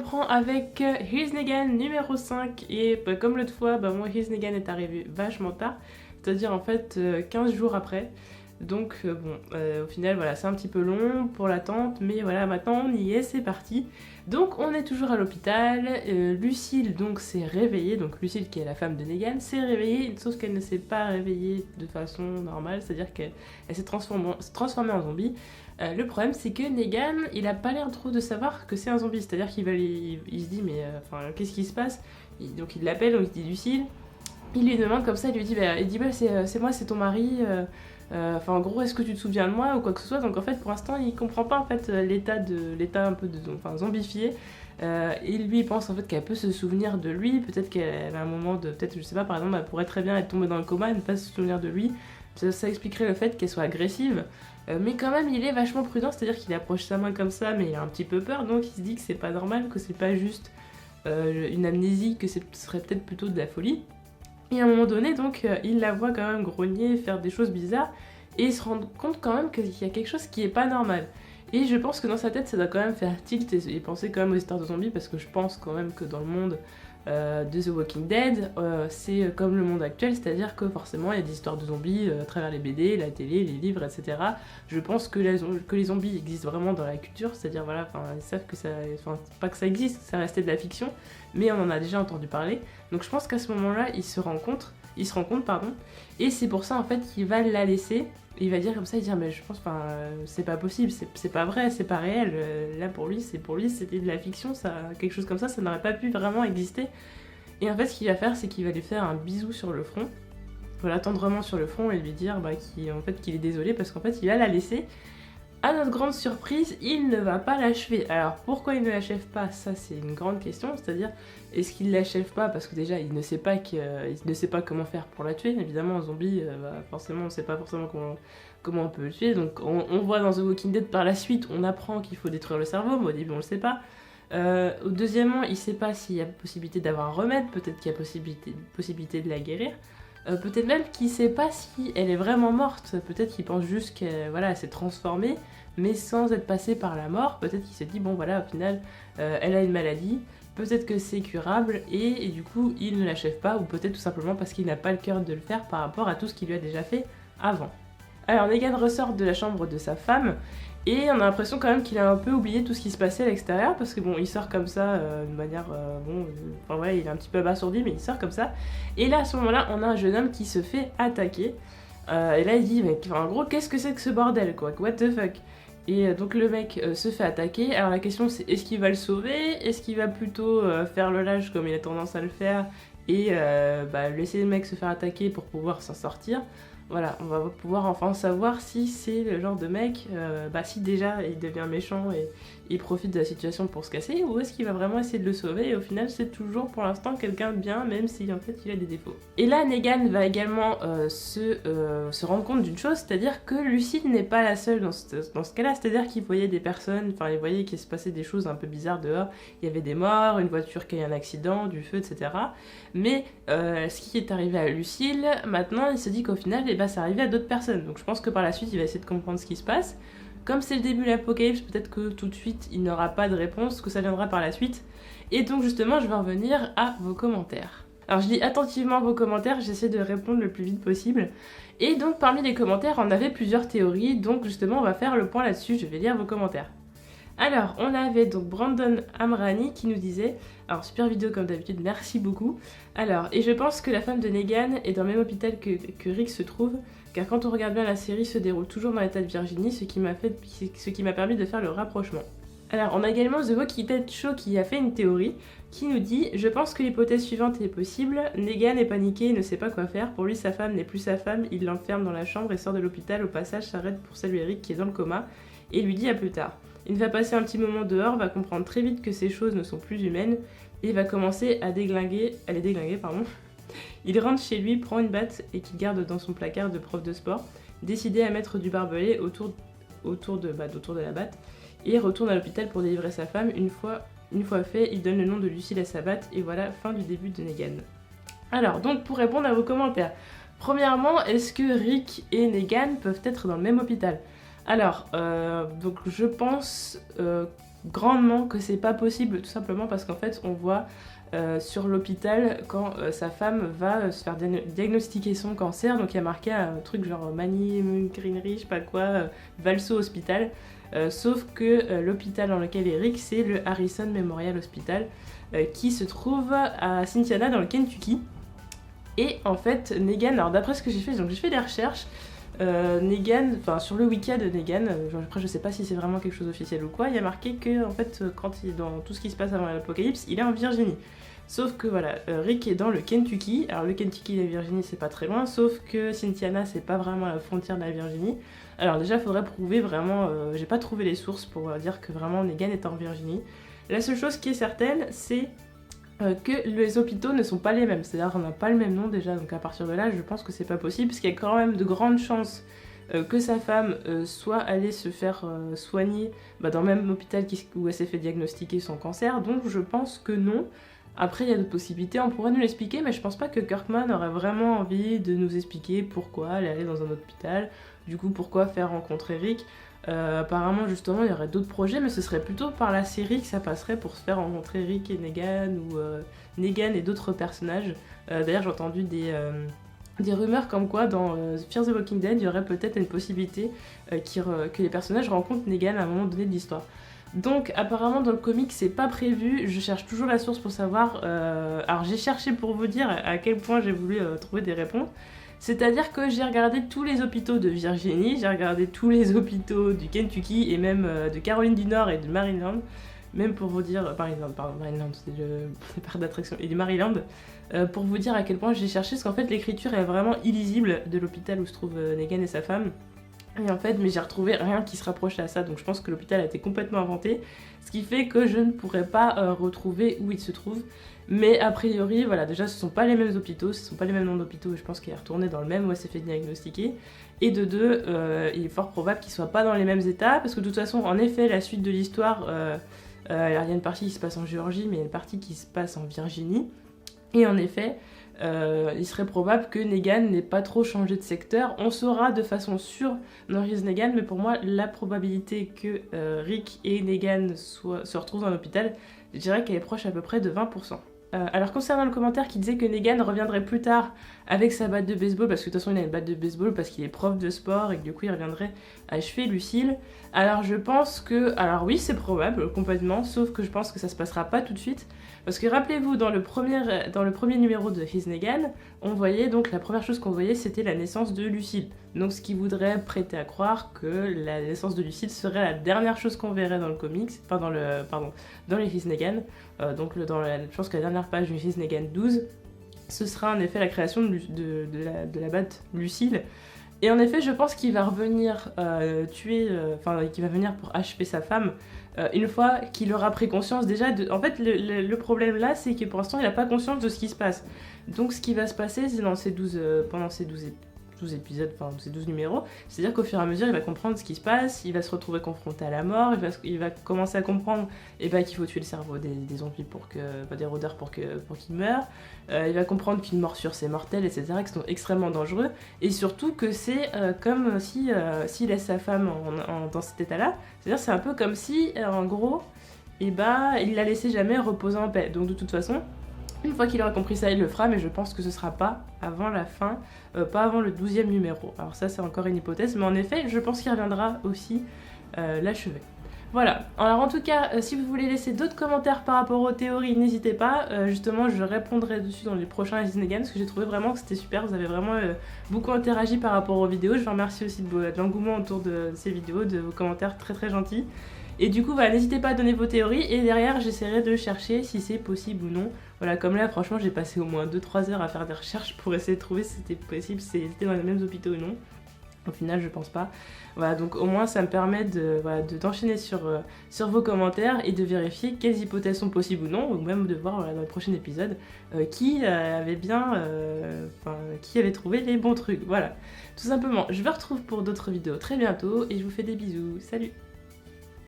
reprend avec Here's Negan numéro 5 et comme l'autre fois, moi Here's Negan est arrivé vachement tard, c'est-à-dire en fait 15 jours après. Donc au final voilà, c'est un petit peu long pour l'attente, mais voilà, maintenant on y est, c'est parti. Donc on est toujours à l'hôpital, Lucille donc s'est réveillée, donc Lucille qui est la femme de Negan s'est réveillée, sauf qu'elle ne s'est pas réveillée de façon normale, c'est-à-dire qu'elle s'est transformée en zombie. Le problème c'est que Negan il a pas l'air trop de savoir que c'est un zombie, c'est-à-dire qu'il se dit mais qu'est-ce qui se passe, donc il l'appelle, donc il dit Lucille, il lui demande comme ça, il lui dit c'est moi, c'est ton mari, en gros est-ce que tu te souviens de moi ou quoi que ce soit. Donc en fait pour l'instant il comprend pas en fait l'état un peu zombifié. Et lui il pense en fait qu'elle peut se souvenir de lui, peut-être qu'elle a un moment de, peut-être je sais pas, par exemple elle pourrait très bien être tombée dans le coma et ne pas se souvenir de lui. Ça expliquerait le fait qu'elle soit agressive. Mais quand même il est vachement prudent, c'est-à-dire qu'il approche sa main comme ça mais il a un petit peu peur, donc il se dit que c'est pas normal, que c'est pas juste une amnésie, que ce serait peut-être plutôt de la folie. Et à un moment donné, donc, il la voit quand même grogner, faire des choses bizarres, et il se rend compte quand même qu'il y a quelque chose qui est pas normal. Et je pense que dans sa tête, ça doit quand même faire tilt et penser quand même aux histoires de zombies, parce que je pense quand même que dans le monde de The Walking Dead, c'est comme le monde actuel, c'est-à-dire que forcément il y a des histoires de zombies à travers les BD, la télé, les livres, etc. Je pense que les zombies existent vraiment dans la culture, c'est-à-dire voilà, ils savent que ça, pas que ça existe, ça restait de la fiction, mais on en a déjà entendu parler. Donc je pense qu'à ce moment-là, il se rend compte, et c'est pour ça en fait qu'il va la laisser. Il va dire comme ça, il va dire mais je pense, c'est pas possible, c'est pas vrai, c'est pas réel. Là pour lui c'était de la fiction, ça, quelque chose comme ça n'aurait pas pu vraiment exister. Et en fait ce qu'il va faire, c'est qu'il va lui faire un bisou sur le front, voilà, tendrement sur le front, et lui dire qu'il est désolé parce qu'en fait il va la laisser. À notre grande surprise, il ne va pas l'achever. Alors pourquoi il ne l'achève pas, ça c'est une grande question, c'est-à-dire est-ce qu'il l'achève pas parce que déjà il ne sait pas comment faire pour la tuer. Évidemment un zombie, forcément on ne sait pas forcément comment on peut le tuer, donc on voit dans The Walking Dead par la suite, on apprend qu'il faut détruire le cerveau, mais au début on le sait pas. Deuxièmement, il sait pas s'il y a possibilité d'avoir un remède, peut-être qu'il y a possibilité de la guérir. Peut-être même qu'il sait pas si elle est vraiment morte, peut-être qu'il pense juste qu'elle s'est transformée, mais sans être passée par la mort. Peut-être qu'il se dit bon voilà, au final elle a une maladie, peut-être que c'est curable, et du coup il ne l'achève pas, ou peut-être tout simplement parce qu'il n'a pas le cœur de le faire par rapport à tout ce qu'il lui a déjà fait avant. Alors Negan ressort de la chambre de sa femme, et on a l'impression quand même qu'il a un peu oublié tout ce qui se passait à l'extérieur, parce que il sort comme ça, de manière, il est un petit peu abasourdi, mais il sort comme ça. Et là, à ce moment-là, on a un jeune homme qui se fait attaquer, et là il dit, mais en gros, qu'est-ce que c'est que ce bordel, quoi, what the fuck. Et donc le mec se fait attaquer, alors la question c'est, est-ce qu'il va le sauver, est-ce qu'il va plutôt faire le lâche comme il a tendance à le faire, et laisser le mec se faire attaquer pour pouvoir s'en sortir. Voilà, on va pouvoir enfin savoir si c'est le genre de mec, si déjà il devient méchant et il profite de la situation pour se casser, ou est-ce qu'il va vraiment essayer de le sauver, et au final c'est toujours pour l'instant quelqu'un de bien, même si en fait il a des défauts. Et là Negan va également se rendre compte d'une chose, c'est-à-dire que Lucille n'est pas la seule dans ce cas-là, c'est-à-dire qu'il voyait des personnes, il voyait qu'il se passait des choses un peu bizarres dehors, il y avait des morts, une voiture qui a eu un accident, du feu, etc. Mais ce qui est arrivé à Lucille, maintenant il se dit qu'au final ça arrivait à d'autres personnes, donc je pense que par la suite il va essayer de comprendre ce qui se passe. Comme c'est le début de l'apocalypse, peut-être que tout de suite il n'aura pas de réponse, que ça viendra par la suite. Et donc justement je vais revenir à vos commentaires. Alors je lis attentivement vos commentaires, j'essaie de répondre le plus vite possible. Et donc parmi les commentaires on avait plusieurs théories, donc justement on va faire le point là-dessus, je vais lire vos commentaires. Alors, on avait donc Brandon Amrani qui nous disait, alors super vidéo comme d'habitude, merci beaucoup. Alors, et je pense que la femme de Negan est dans le même hôpital que Rick se trouve, car quand on regarde bien la série se déroule toujours dans l'état de Virginie, ce qui m'a permis de faire le rapprochement. Alors, on a également The Walking Dead Show qui a fait une théorie, qui nous dit « Je pense que l'hypothèse suivante est possible, Negan est paniqué et ne sait pas quoi faire, pour lui sa femme n'est plus sa femme, il l'enferme dans la chambre et sort de l'hôpital, au passage s'arrête pour saluer Rick qui est dans le coma, et lui dit à plus tard. Il va passer un petit moment dehors, va comprendre très vite que ces choses ne sont plus humaines, et va commencer à les déglinguer. Il rentre chez lui, prend une batte et qu'il garde dans son placard de prof de sport, décidé à mettre du barbelé autour de la batte, et retourne à l'hôpital pour délivrer sa femme. Une fois fait, il donne le nom de Lucille à sa batte, et voilà, fin du début de Negan. Alors, donc pour répondre à vos commentaires, premièrement, est-ce que Rick et Negan peuvent être dans le même hôpital ? Alors, donc je pense grandement que c'est pas possible, tout simplement parce qu'en fait on voit sur l'hôpital quand sa femme va se faire diagnostiquer son cancer, donc il y a marqué un truc genre Mani Greenery, je sais pas quoi, Valso Hospital, sauf que l'hôpital dans lequel est Rick, c'est le Harrison Memorial Hospital, qui se trouve à Cynthiana dans le Kentucky. Et en fait, Negan, alors d'après ce que j'ai fait, donc j'ai fait des recherches, Negan, enfin sur le wiki de Negan, après je sais pas si c'est vraiment quelque chose d'officiel ou quoi, il y a marqué que en fait quand il est dans tout ce qui se passe avant l'apocalypse, il est en Virginie. Sauf que voilà, Rick est dans le Kentucky, alors le Kentucky et la Virginie c'est pas très loin, sauf que Cynthiana c'est pas vraiment la frontière de la Virginie. Alors déjà faudrait prouver vraiment, j'ai pas trouvé les sources pour dire que vraiment Negan est en Virginie. La seule chose qui est certaine, c'est que les hôpitaux ne sont pas les mêmes, c'est-à-dire qu'on n'a pas le même nom déjà, donc à partir de là je pense que c'est pas possible, parce qu'il y a quand même de grandes chances que sa femme soit allée se faire soigner dans le même hôpital où elle s'est fait diagnostiquer son cancer, donc je pense que non. Après il y a d'autres possibilités, on pourrait nous l'expliquer, mais je pense pas que Kirkman aurait vraiment envie de nous expliquer pourquoi elle est allée dans un hôpital, du coup pourquoi faire rencontrer Rick. Apparemment justement il y aurait d'autres projets, mais ce serait plutôt par la série que ça passerait pour se faire rencontrer Rick et Negan, ou Negan et d'autres personnages. D'ailleurs j'ai entendu des rumeurs comme quoi dans Fear the Walking Dead il y aurait peut-être une possibilité que les personnages rencontrent Negan à un moment donné de l'histoire. Donc apparemment dans le comic c'est pas prévu, je cherche toujours la source pour savoir, alors j'ai cherché pour vous dire à quel point j'ai voulu trouver des réponses. C'est-à-dire que j'ai regardé tous les hôpitaux de Virginie, j'ai regardé tous les hôpitaux du Kentucky et même de Caroline du Nord et du Maryland, même pour vous dire, Maryland c'est le parc d'attraction, et du Maryland, pour vous dire à quel point j'ai cherché, parce qu'en fait l'écriture est vraiment illisible de l'hôpital où se trouvent Negan et sa femme. Et en fait, mais j'ai retrouvé rien qui se rapproche à ça, donc je pense que l'hôpital a été complètement inventé, ce qui fait que je ne pourrais pas retrouver où il se trouve. Mais a priori, voilà, déjà ce sont pas les mêmes hôpitaux, ce sont pas les mêmes noms d'hôpitaux, et je pense qu'il est retourné dans le même où elle s'est fait diagnostiquer. Et de deux, il est fort probable qu'ils soient pas dans les mêmes états, parce que de toute façon, en effet, la suite de l'histoire, il y a une partie qui se passe en Géorgie, mais il y a une partie qui se passe en Virginie. Et en effet, il serait probable que Negan n'ait pas trop changé de secteur. On saura de façon sûre dans Here's Negan, mais pour moi, la probabilité que Rick et Negan se retrouvent dans l'hôpital, je dirais qu'elle est proche à peu près de 20%. Alors concernant le commentaire qui disait que Negan reviendrait plus tard avec sa batte de baseball, parce que de toute façon il a une batte de baseball parce qu'il est prof de sport et que du coup il reviendrait achever Lucille, alors je pense que, alors oui c'est probable complètement, sauf que je pense que ça se passera pas tout de suite, parce que rappelez-vous dans le premier numéro de Here's Negan, on voyait donc la première chose qu'on voyait c'était la naissance de Lucille, donc ce qui voudrait prêter à croire que la naissance de Lucille serait la dernière chose qu'on verrait dans le comics, enfin dans les Here's Negan. Je pense que la dernière page du Here's Negan 12, ce sera en effet la création de la batte Lucille. Et en effet, je pense qu'il va revenir qu'il va venir pour achever sa femme une fois qu'il aura pris conscience déjà de... En fait, le problème là, c'est que pour l'instant, il n'a pas conscience de ce qui se passe. Donc ce qui va se passer, c'est pendant ces 12 épisodes, enfin ces 12 numéros, c'est-à-dire qu'au fur et à mesure il va comprendre ce qui se passe, il va se retrouver confronté à la mort, il va commencer à comprendre qu'il faut tuer le cerveau des zombies des rôdeurs pour qu'ils meurent, il va comprendre qu'une morsure c'est mortel, etc., qu'ils sont extrêmement dangereux, et surtout que c'est comme s'il laisse sa femme dans cet état-là, c'est-à-dire c'est un peu comme si en gros il la laissait jamais reposer en paix, donc de toute façon une fois qu'il aura compris ça, il le fera, mais je pense que ce sera pas avant la fin, pas avant le 12e numéro. Alors ça, c'est encore une hypothèse, mais en effet, je pense qu'il reviendra aussi l'achever. Voilà, alors en tout cas, si vous voulez laisser d'autres commentaires par rapport aux théories, n'hésitez pas. Justement, je répondrai dessus dans les prochains Here's Negan, parce que j'ai trouvé vraiment que c'était super, vous avez vraiment beaucoup interagi par rapport aux vidéos. Je vous remercie aussi de l'engouement autour de ces vidéos, de vos commentaires très très gentils. Et du coup, voilà, n'hésitez pas à donner vos théories, et derrière, j'essaierai de chercher si c'est possible ou non. Voilà, comme là, franchement, j'ai passé au moins 2-3 heures à faire des recherches pour essayer de trouver si c'était possible, si c'était dans les mêmes hôpitaux ou non. Au final, je pense pas. Voilà, donc au moins, ça me permet d'enchaîner sur vos commentaires et de vérifier quelles hypothèses sont possibles ou non, ou même de voir dans le prochain épisode qui avait trouvé les bons trucs. Voilà, tout simplement. Je vous retrouve pour d'autres vidéos très bientôt, et je vous fais des bisous. Salut!